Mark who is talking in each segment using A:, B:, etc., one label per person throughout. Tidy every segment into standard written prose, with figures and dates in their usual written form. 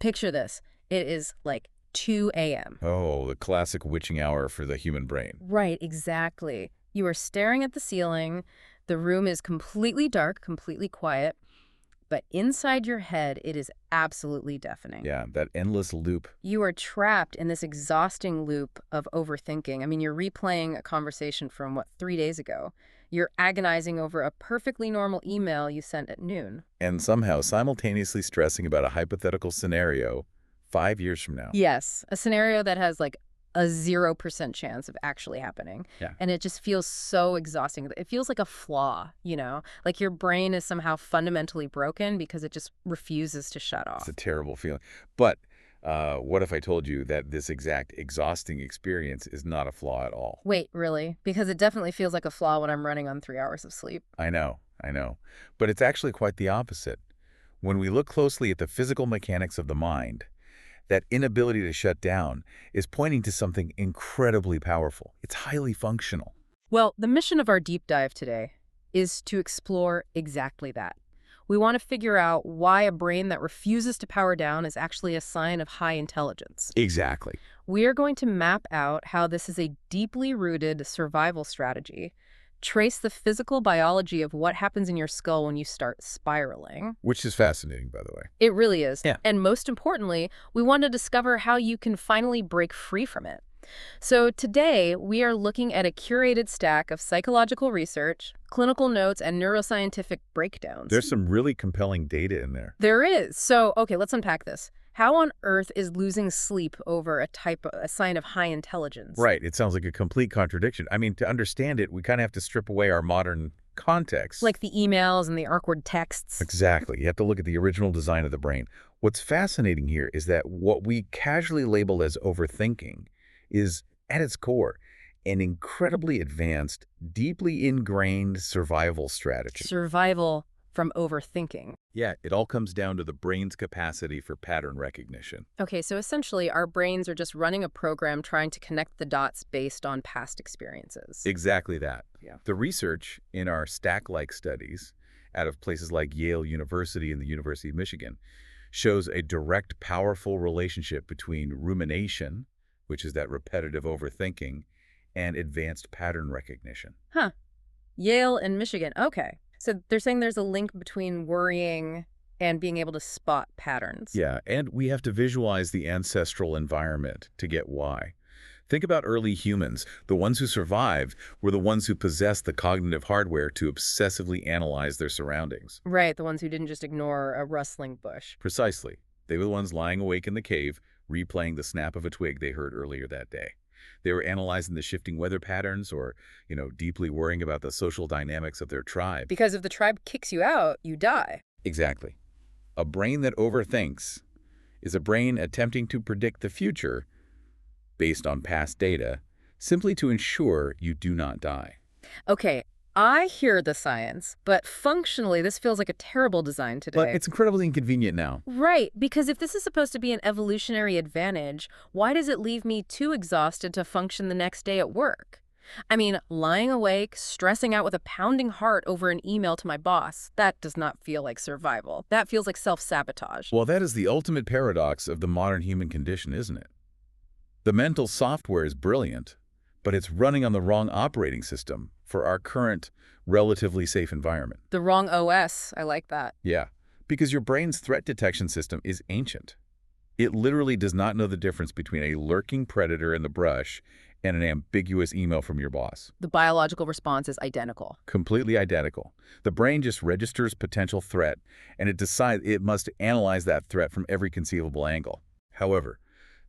A: Picture this. It is like 2 a.m.
B: Oh, the classic witching hour for the human brain.
A: Right, exactly. You are staring at the ceiling. The room is completely dark, completely quiet. But inside your head, it is absolutely deafening.
B: Yeah, that endless loop.
A: You are trapped in this exhausting loop of overthinking. I mean, you're replaying a conversation from, 3 days ago. You're agonizing over a perfectly normal email you sent at noon.
B: And somehow simultaneously stressing about a hypothetical scenario 5 years from now.
A: Yes, a scenario that has like a 0% chance of actually happening.
B: Yeah.
A: And it just feels so exhausting. It feels like a flaw, like your brain is somehow fundamentally broken because it just refuses to shut off.
B: It's a terrible feeling. But what if I told you that this exact exhausting experience is not a flaw at all?
A: Wait, really? Because it definitely feels like a flaw when I'm running on 3 hours of sleep.
B: I know. But it's actually quite the opposite. When we look closely at the physical mechanics of the mind, that inability to shut down is pointing to something incredibly powerful. It's highly functional.
A: Well, the mission of our deep dive today is to explore exactly that. We want to figure out why a brain that refuses to power down is actually a sign of high intelligence.
B: Exactly.
A: We are going to map out how this is a deeply rooted survival strategy, trace the physical biology of what happens in your skull when you start spiraling.
B: Which is fascinating, by the way.
A: It really is.
B: Yeah.
A: And most importantly, we want to discover how you can finally break free from it. So today, we are looking at a curated stack of psychological research, clinical notes, and neuroscientific breakdowns.
B: There's some really compelling data in there.
A: There is. So, okay, let's unpack this. How on earth is losing sleep over a sign of high intelligence?
B: Right. It sounds like a complete contradiction. I mean, to understand it, we kind of have to strip away our modern context.
A: Like the emails and the awkward texts.
B: Exactly. You have to look at the original design of the brain. What's fascinating here is that what we casually label as overthinking is, at its core, an incredibly advanced, deeply ingrained survival strategy.
A: Survival from overthinking.
B: Yeah, it all comes down to the brain's capacity for pattern recognition.
A: Okay, so essentially our brains are just running a program trying to connect the dots based on past experiences.
B: Exactly that.
A: Yeah.
B: The research in our stack-like studies out of places like Yale University and the University of Michigan shows a direct, powerful relationship between rumination, which is that repetitive overthinking, and advanced pattern recognition.
A: Huh. Yale and Michigan. Okay. So they're saying there's a link between worrying and being able to spot patterns.
B: Yeah, and we have to visualize the ancestral environment to get why. Think about early humans. The ones who survived were the ones who possessed the cognitive hardware to obsessively analyze their surroundings.
A: Right, the ones who didn't just ignore a rustling bush.
B: Precisely. They were the ones lying awake in the cave, replaying the snap of a twig they heard earlier that day. They were analyzing the shifting weather patterns or, deeply worrying about the social dynamics of their tribe.
A: Because if the tribe kicks you out, you die.
B: Exactly. A brain that overthinks is a brain attempting to predict the future based on past data, simply to ensure you do not die.
A: Okay, I hear the science, but functionally this feels like a terrible design today.
B: But it's incredibly inconvenient now.
A: Right, because if this is supposed to be an evolutionary advantage, why does it leave me too exhausted to function the next day at work? I mean, lying awake, stressing out with a pounding heart over an email to my boss, that does not feel like survival. That feels like self-sabotage.
B: Well, that is the ultimate paradox of the modern human condition, isn't it? The mental software is brilliant, but it's running on the wrong operating system for our current, relatively safe environment.
A: The wrong OS, I like that.
B: Yeah, because your brain's threat detection system is ancient. It literally does not know the difference between a lurking predator in the brush and an ambiguous email from your boss.
A: The biological response is identical.
B: Completely identical. The brain just registers potential threat, and it decides it must analyze that threat from every conceivable angle. However,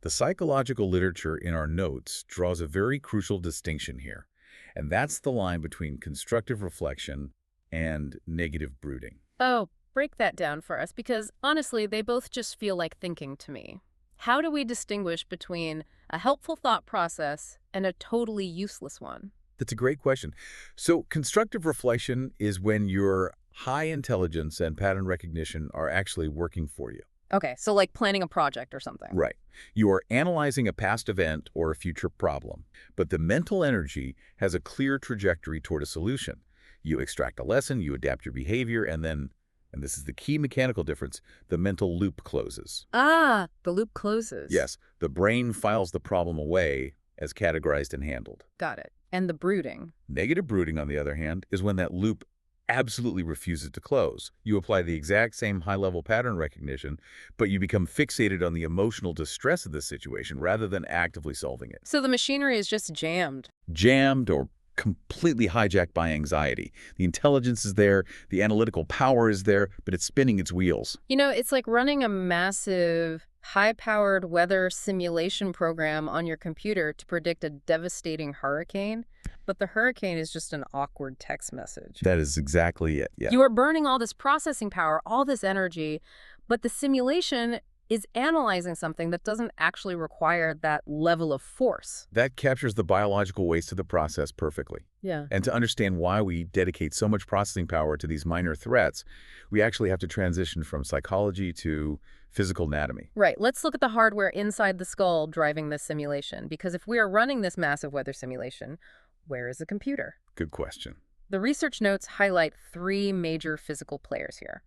B: the psychological literature in our notes draws a very crucial distinction here, and that's the line between constructive reflection and negative brooding.
A: Oh, break that down for us, because honestly, they both just feel like thinking to me. How do we distinguish between a helpful thought process and a totally useless one?
B: That's a great question. So constructive reflection is when your high intelligence and pattern recognition are actually working for you.
A: Okay, so like planning a project or something.
B: Right. You are analyzing a past event or a future problem, but the mental energy has a clear trajectory toward a solution. You extract a lesson, you adapt your behavior, and then And this is the key mechanical difference. The mental loop closes.
A: Ah, the loop closes.
B: Yes, the brain files the problem away as categorized and handled.
A: Got it. And the brooding.
B: Negative brooding, on the other hand, is when that loop absolutely refuses to close. You apply the exact same high-level pattern recognition, but you become fixated on the emotional distress of the situation rather than actively solving it.
A: So the machinery is just jammed.
B: Jammed or completely hijacked by anxiety. The intelligence is there, the analytical power is there, but it's spinning its wheels.
A: You know, it's like running a massive, high-powered weather simulation program on your computer to predict a devastating hurricane, but the hurricane is just an awkward text message.
B: That is exactly it, yeah.
A: You are burning all this processing power, all this energy, but the simulation is analyzing something that doesn't actually require that level of force.
B: That captures the biological waste of the process perfectly.
A: Yeah.
B: And to understand why we dedicate so much processing power to these minor threats, we actually have to transition from psychology to physical anatomy.
A: Right. Let's look at the hardware inside the skull driving this simulation, because if we are running this massive weather simulation, where is the computer?
B: Good question.
A: The research notes highlight 3 major physical players here: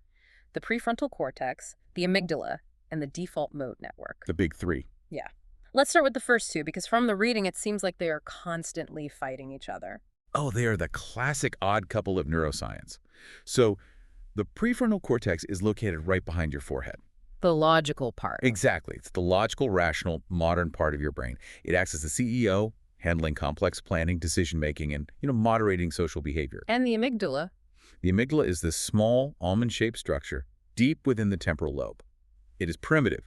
A: the prefrontal cortex, the amygdala, and the default mode network.
B: The big 3.
A: Yeah. Let's start with the first 2, because from the reading, it seems like they are constantly fighting each other.
B: Oh, they are the classic odd couple of neuroscience. So the prefrontal cortex is located right behind your forehead.
A: The logical part.
B: Exactly. It's the logical, rational, modern part of your brain. It acts as the CEO, handling complex planning, decision-making, and, moderating social behavior.
A: And the amygdala.
B: The amygdala is this small, almond-shaped structure deep within the temporal lobe. It is primitive.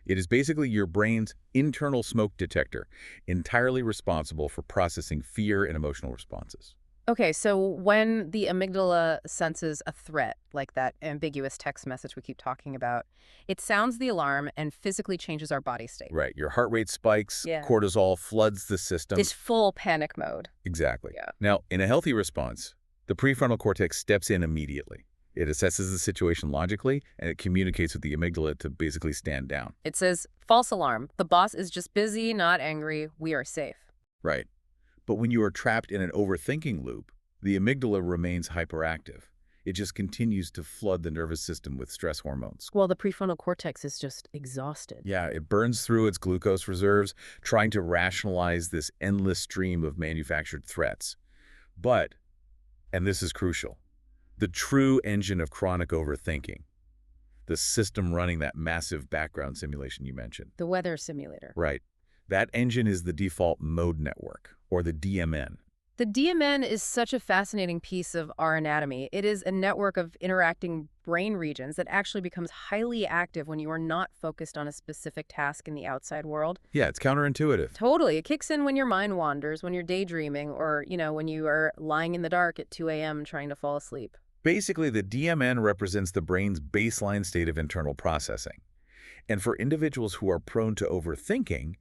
B: It is basically your brain's internal smoke detector, entirely responsible for processing fear and emotional responses.
A: Okay, so when the amygdala senses a threat, like that ambiguous text message we keep talking about, it sounds the alarm and physically changes our body state.
B: Right. Your heart rate spikes,
A: Yeah.
B: cortisol floods the system.
A: This full panic mode.
B: Exactly.
A: Yeah.
B: Now, in a healthy response, the prefrontal cortex steps in immediately. It assesses the situation logically, and it communicates with the amygdala to basically stand down.
A: It says, false alarm. The boss is just busy, not angry. We are safe.
B: Right. But when you are trapped in an overthinking loop, the amygdala remains hyperactive. It just continues to flood the nervous system with stress hormones.
A: Well, the prefrontal cortex is just exhausted.
B: Yeah, it burns through its glucose reserves, trying to rationalize this endless stream of manufactured threats. But, and this is crucial, the true engine of chronic overthinking, the system running that massive background simulation you mentioned.
A: The weather simulator.
B: Right. That engine is the default mode network, or the DMN.
A: The DMN is such a fascinating piece of our anatomy. It is a network of interacting brain regions that actually becomes highly active when you are not focused on a specific task in the outside world.
B: Yeah, it's counterintuitive.
A: Totally. It kicks in when your mind wanders, when you're daydreaming, or, when you are lying in the dark at 2 a.m. trying to fall asleep.
B: Basically, the DMN represents the brain's baseline state of internal processing. And for individuals who are prone to overthinking,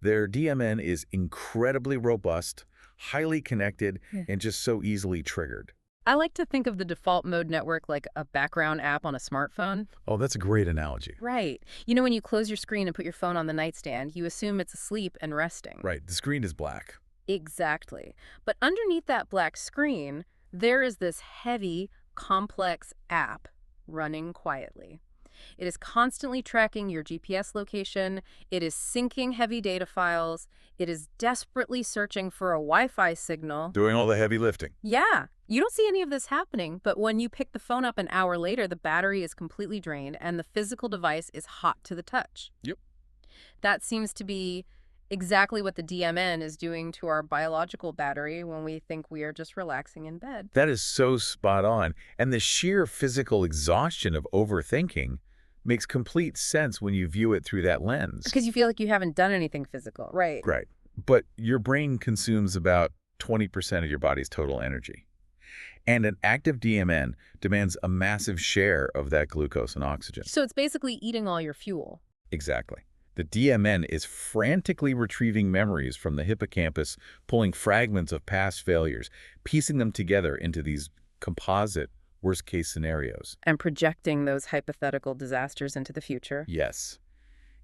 B: their DMN is incredibly robust, highly connected, and just so easily triggered.
A: I like to think of the default mode network like a background app on a smartphone.
B: Oh, that's a great analogy.
A: Right. You know, when you close your screen and put your phone on the nightstand, you assume it's asleep and resting.
B: Right, the screen is black.
A: Exactly. But underneath that black screen, there is this heavy, complex app running quietly. It is constantly tracking your GPS location. It is syncing heavy data files. It is desperately searching for a Wi-Fi signal.
B: Doing all the heavy lifting.
A: Yeah, you don't see any of this happening, but when you pick the phone up an hour later, the battery is completely drained and the physical device is hot to the touch.
B: Yep.
A: That seems to be exactly what the DMN is doing to our biological battery when we think we are just relaxing in bed.
B: That is so spot on. And the sheer physical exhaustion of overthinking makes complete sense when you view it through that lens.
A: Because you feel like you haven't done anything physical, right?
B: Right. But your brain consumes about 20% of your body's total energy. And an active DMN demands a massive share of that glucose and oxygen.
A: So it's basically eating all your fuel.
B: Exactly. The DMN is frantically retrieving memories from the hippocampus, pulling fragments of past failures, piecing them together into these composite worst-case scenarios.
A: And projecting those hypothetical disasters into the future.
B: Yes.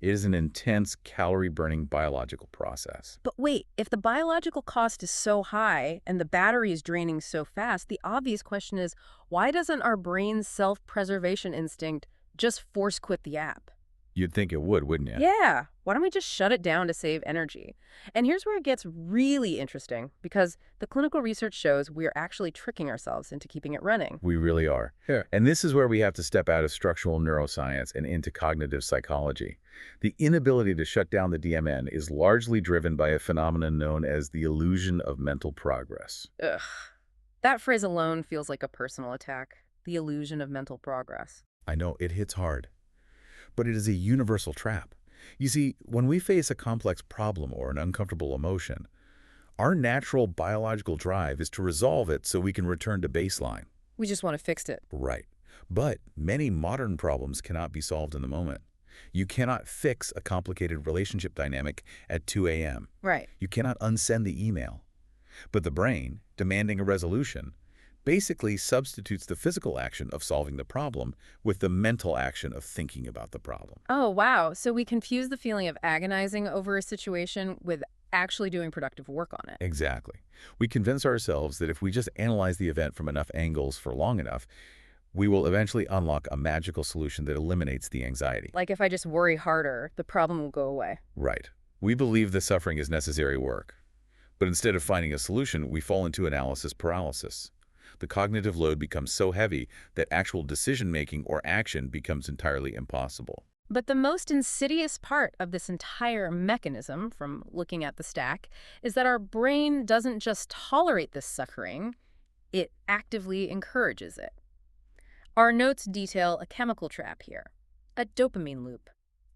B: It is an intense, calorie-burning biological process.
A: But wait, if the biological cost is so high and the battery is draining so fast, the obvious question is, why doesn't our brain's self-preservation instinct just force quit the app?
B: You'd think it would, wouldn't you?
A: Yeah, why don't we just shut it down to save energy? And here's where it gets really interesting, because the clinical research shows we're actually tricking ourselves into keeping it running.
B: We really are.
C: Yeah.
B: And this is where we have to step out of structural neuroscience and into cognitive psychology. The inability to shut down the DMN is largely driven by a phenomenon known as the illusion of mental progress.
A: Ugh. That phrase alone feels like a personal attack. The illusion of mental progress.
B: I know it hits hard, but it is a universal trap. You see, when we face a complex problem or an uncomfortable emotion, our natural biological drive is to resolve it so we can return to baseline.
A: We just want to fix it.
B: Right. But many modern problems cannot be solved in the moment. You cannot fix a complicated relationship dynamic at 2 a.m.
A: Right.
B: You cannot unsend the email. But the brain, demanding a resolution, basically substitutes the physical action of solving the problem with the mental action of thinking about the problem.
A: Oh, wow. So we confuse the feeling of agonizing over a situation with actually doing productive work on it.
B: Exactly. We convince ourselves that if we just analyze the event from enough angles for long enough, we will eventually unlock a magical solution that eliminates the anxiety.
A: Like if I just worry harder, the problem will go away.
B: Right. We believe the suffering is necessary work. But instead of finding a solution, we fall into analysis paralysis. The cognitive load becomes so heavy that actual decision-making or action becomes entirely impossible.
A: But the most insidious part of this entire mechanism, from looking at the stack, is that our brain doesn't just tolerate this suffering, it actively encourages it. Our notes detail a chemical trap here, a dopamine loop.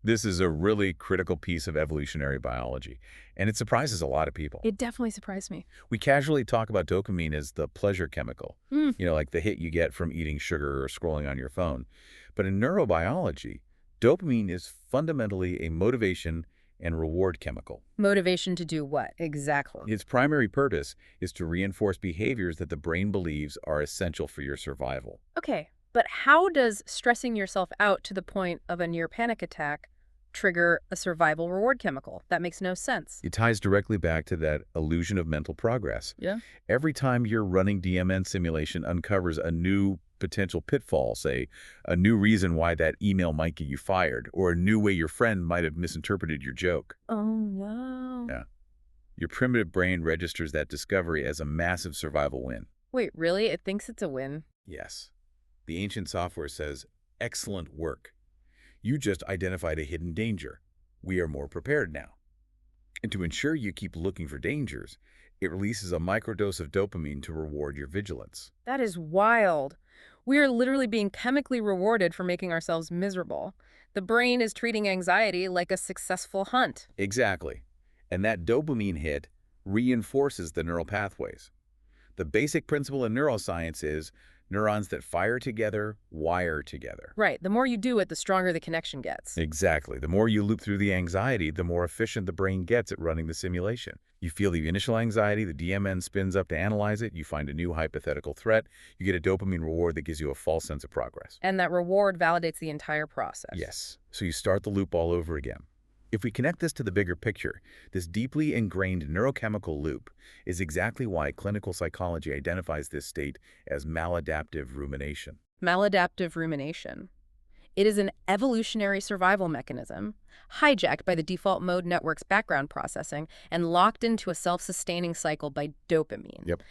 B: This is a really critical piece of evolutionary biology, and it surprises a lot of people.
A: It definitely surprised me.
B: We casually talk about dopamine as the pleasure chemical,
A: Mm.
B: like the hit you get from eating sugar or scrolling on your phone. But in neurobiology, dopamine is fundamentally a motivation and reward chemical.
A: Motivation to do what, exactly?
B: Its primary purpose is to reinforce behaviors that the brain believes are essential for your survival.
A: Okay, but how does stressing yourself out to the point of a near panic attack trigger a survival reward chemical? That makes no sense.
B: It ties directly back to that illusion of mental progress.
A: Yeah.
B: Every time your running DMN simulation uncovers a new potential pitfall, say a new reason why that email might get you fired, or a new way your friend might have misinterpreted your joke.
A: Oh, no.
B: Yeah. Your primitive brain registers that discovery as a massive survival win.
A: Wait, really? It thinks it's a win?
B: Yes. The ancient software says, "Excellent work. You just identified a hidden danger. We are more prepared now." And to ensure you keep looking for dangers, it releases a microdose of dopamine to reward your vigilance.
A: That is wild. We are literally being chemically rewarded for making ourselves miserable. The brain is treating anxiety like a successful hunt.
B: Exactly. And that dopamine hit reinforces the neural pathways. The basic principle in neuroscience is neurons that fire together wire together.
A: Right. The more you do it, the stronger the connection gets.
B: Exactly. The more you loop through the anxiety, the more efficient the brain gets at running the simulation. You feel the initial anxiety, the DMN spins up to analyze it, you find a new hypothetical threat, you get a dopamine reward that gives you a false sense of progress.
A: And that reward validates the entire process.
B: Yes. So you start the loop all over again. If we connect this to the bigger picture, this deeply ingrained neurochemical loop is exactly why clinical psychology identifies this state as maladaptive rumination.
A: Maladaptive rumination. It is an evolutionary survival mechanism, hijacked by the default mode network's background processing and locked into a self-sustaining cycle by dopamine.
B: Yep.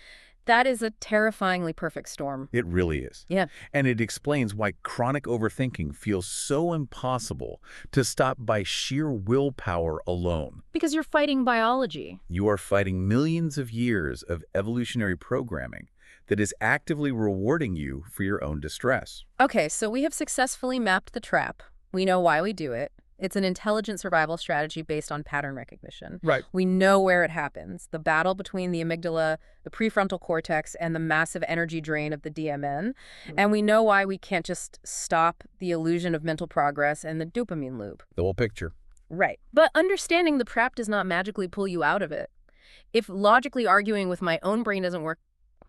A: That is a terrifyingly perfect storm.
B: It really is.
A: Yeah.
B: And it explains why chronic overthinking feels so impossible to stop by sheer willpower alone.
A: Because you're fighting biology.
B: You are fighting millions of years of evolutionary programming that is actively rewarding you for your own distress.
A: Okay, so we have successfully mapped the trap. We know why we do it. It's an intelligent survival strategy based on pattern recognition.
C: Right.
A: We know where it happens, the battle between the amygdala, the prefrontal cortex, and the massive energy drain of the DMN. And we know why we can't just stop the illusion of mental progress and the dopamine loop.
B: The whole picture.
A: Right. But understanding the trap does not magically pull you out of it. If logically arguing with my own brain doesn't work,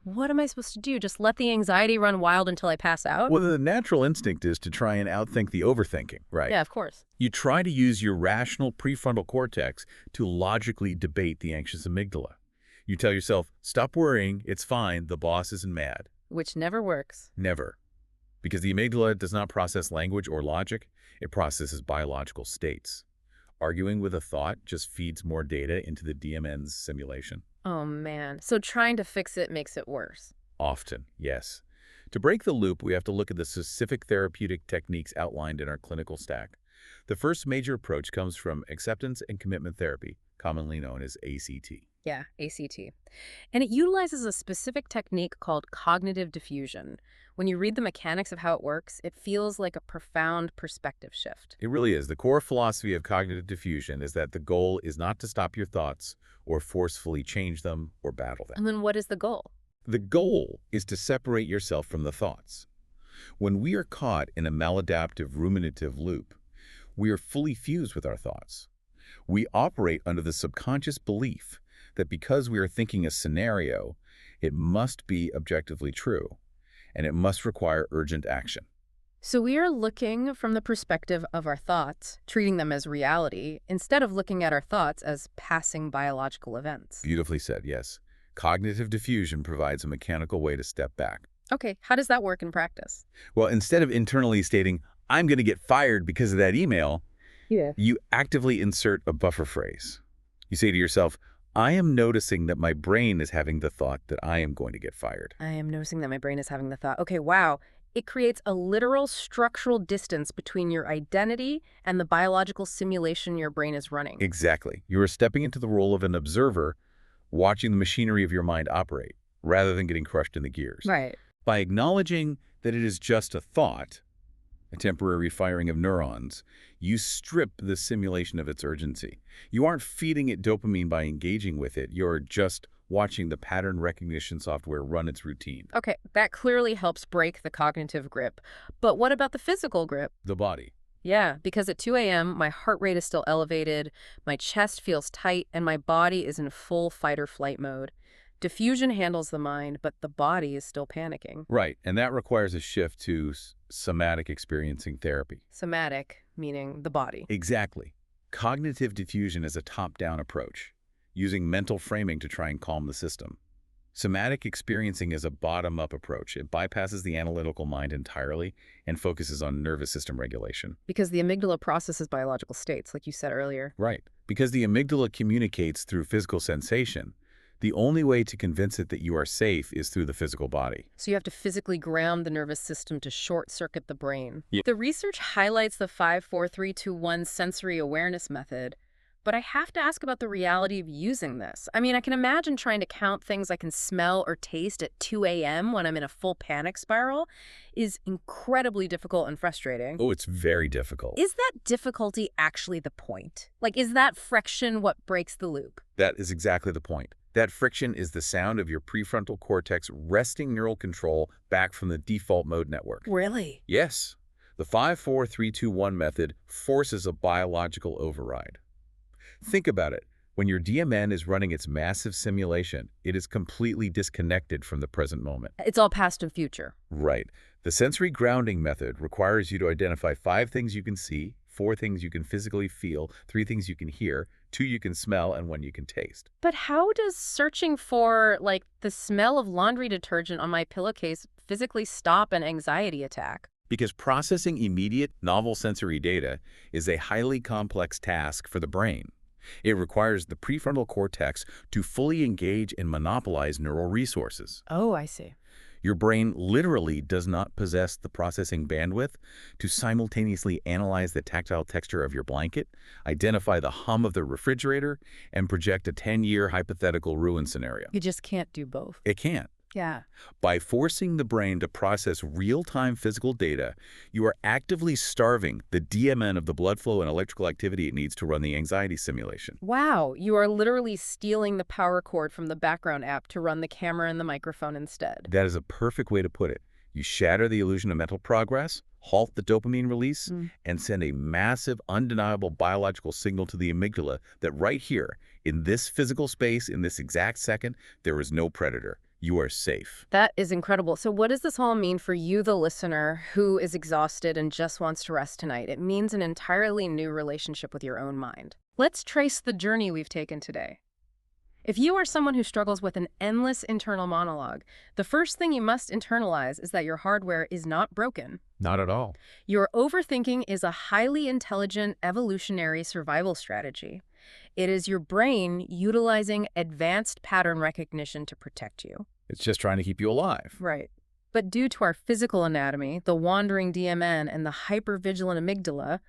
A: What am I supposed to do? Just let the anxiety run wild until I pass out?
B: Well, the natural instinct is to try and outthink the overthinking, right?
A: Yeah, of course.
B: You try to use your rational prefrontal cortex to logically debate the anxious amygdala. You tell yourself, stop worrying, it's fine, the boss isn't mad.
A: Which never works.
B: Never. Because the amygdala does not process language or logic, it processes biological states. Arguing with a thought just feeds more data into the DMN's simulation.
A: Oh, man. So trying to fix it makes it worse.
B: Often, yes. To break the loop, we have to look at the specific therapeutic techniques outlined in our clinical stack. The first major approach comes from acceptance and commitment therapy, commonly known as ACT.
A: Yeah, ACT. And it utilizes a specific technique called cognitive diffusion. When you read the mechanics of how it works, it feels like a profound perspective shift.
B: It really is. The core philosophy of cognitive diffusion is that the goal is not to stop your thoughts or forcefully change them or battle them.
A: And then what is the goal?
B: The goal is to separate yourself from the thoughts. When we are caught in a maladaptive ruminative loop, we are fully fused with our thoughts. We operate under the subconscious belief that because we are thinking a scenario, it must be objectively true, and it must require urgent action.
A: So we are looking from the perspective of our thoughts, treating them as reality, instead of looking at our thoughts as passing biological events.
B: Beautifully said, yes. Cognitive diffusion provides a mechanical way to step back.
A: Okay, how does that work in practice?
B: Well, instead of internally stating, I'm going to get fired because of that email, you actively insert a buffer phrase. You say to yourself, I am noticing that my brain is having the thought that I am going to get fired.
A: I am noticing that my brain is having the thought. Okay, wow. It creates a literal structural distance between your identity and the biological simulation your brain is running.
B: Exactly. You are stepping into the role of an observer, watching the machinery of your mind operate, rather than getting crushed in the gears.
A: Right.
B: By acknowledging that it is just a thought, a temporary firing of neurons, you strip the simulation of its urgency. You aren't feeding it dopamine by engaging with it. You're just watching the pattern recognition software run its routine.
A: Okay, that clearly helps break the cognitive grip. But what about the physical grip?
B: The body.
A: Yeah, because at 2 a.m., my heart rate is still elevated, my chest feels tight, and my body is in full fight-or-flight mode. Diffusion handles the mind, but the body is still panicking.
B: Right, and that requires a shift to somatic experiencing therapy.
A: Somatic, meaning the body.
B: Exactly. Cognitive diffusion is a top-down approach, using mental framing to try and calm the system. Somatic experiencing is a bottom-up approach. It bypasses the analytical mind entirely and focuses on nervous system regulation.
A: Because the amygdala processes biological states, like you said earlier.
B: Right. Because the amygdala communicates through physical sensation, the only way to convince it that you are safe is through the physical body.
A: So you have to physically ground the nervous system to short-circuit the brain.
B: Yeah.
A: The research highlights the 5-4-3-2-1 sensory awareness method, but I have to ask about the reality of using this. I mean, I can imagine trying to count things I can smell or taste at 2 a.m. when I'm in a full panic spiral is incredibly difficult and frustrating.
B: Oh, it's very difficult.
A: Is that difficulty actually the point? Like, is that friction what breaks the loop?
B: That is exactly the point. That friction is the sound of your prefrontal cortex wresting neural control back from the default mode network.
A: Really?
B: Yes. The 5-4-3-2-1 method forces a biological override. Think about it. When your DMN is running its massive simulation, it is completely disconnected from the present moment.
A: It's all past and future.
B: Right. The sensory grounding method requires you to identify 5 things you can see, 4 things you can physically feel, 3 things you can hear, 2 you can smell, and 1 you can taste.
A: But how does searching for, like, the smell of laundry detergent on my pillowcase physically stop an anxiety attack?
B: Because processing immediate, novel sensory data is a highly complex task for the brain. It requires the prefrontal cortex to fully engage and monopolize neural resources.
A: Oh, I see.
B: Your brain literally does not possess the processing bandwidth to simultaneously analyze the tactile texture of your blanket, identify the hum of the refrigerator, and project a 10-year hypothetical ruin scenario.
A: You just can't do both.
B: It can't.
A: Yeah.
B: By forcing the brain to process real-time physical data, you are actively starving the DMN of the blood flow and electrical activity it needs to run the anxiety simulation.
A: Wow, you are literally stealing the power cord from the background app to run the camera and the microphone instead.
B: That is a perfect way to put it. You shatter the illusion of mental progress, halt the dopamine release, and send a massive, undeniable biological signal to the amygdala that right here, in this physical space, in this exact second, there is no predator. you are safe.
A: That is incredible. So what does this all mean for you, the listener, who is exhausted and just wants to rest tonight? It means an entirely new relationship with your own mind. Let's trace the journey we've taken today. If you are someone who struggles with an endless internal monologue, the first thing you must internalize is that your hardware is not broken.
B: Not at all.
A: Your overthinking is a highly intelligent evolutionary survival strategy. It is your brain utilizing advanced pattern recognition to protect you.
B: It's just trying to keep you alive.
A: Right. But due to our physical anatomy, the wandering DMN, and the hypervigilant amygdala,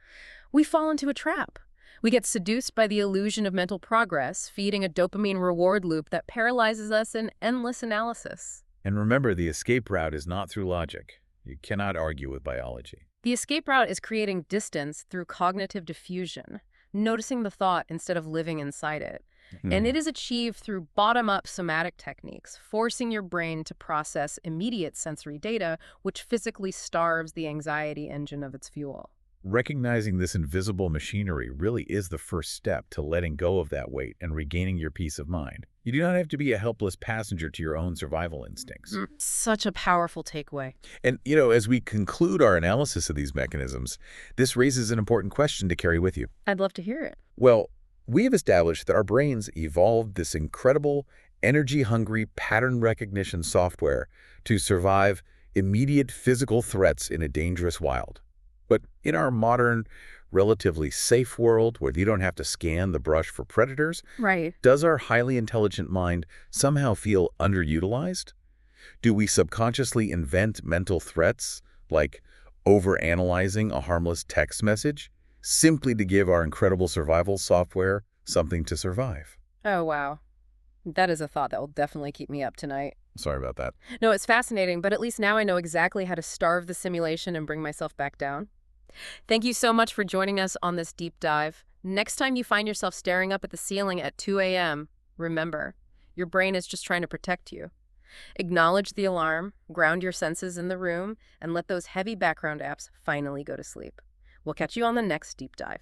A: we fall into a trap. We get seduced by the illusion of mental progress, feeding a dopamine reward loop that paralyzes us in endless analysis.
B: And remember, the escape route is not through logic. You cannot argue with biology.
A: The escape route is creating distance through cognitive diffusion, noticing the thought instead of living inside it. And it is achieved through bottom-up somatic techniques, forcing your brain to process immediate sensory data, which physically starves the anxiety engine of its fuel.
B: Recognizing this invisible machinery really is the first step to letting go of that weight and regaining your peace of mind. You do not have to be a helpless passenger to your own survival instincts.
A: Such a powerful takeaway.
B: And, as we conclude our analysis of these mechanisms, this raises an important question to carry with you.
A: I'd love to hear it.
B: Well, we have established that our brains evolved this incredible, energy-hungry pattern recognition software to survive immediate physical threats in a dangerous wild. But in our modern, relatively safe world where you don't have to scan the brush for predators,
A: Right.
B: does our highly intelligent mind somehow feel underutilized? Do we subconsciously invent mental threats, like overanalyzing a harmless text message, simply to give our incredible survival software something to survive?
A: Oh, wow. That is a thought that will definitely keep me up tonight.
B: Sorry about that.
A: No, it's fascinating, but at least now I know exactly how to starve the simulation and bring myself back down. Thank you so much for joining us on this deep dive. Next time you find yourself staring up at the ceiling at 2 a.m., remember, your brain is just trying to protect you. Acknowledge the alarm, ground your senses in the room, and let those heavy background apps finally go to sleep. We'll catch you on the next deep dive.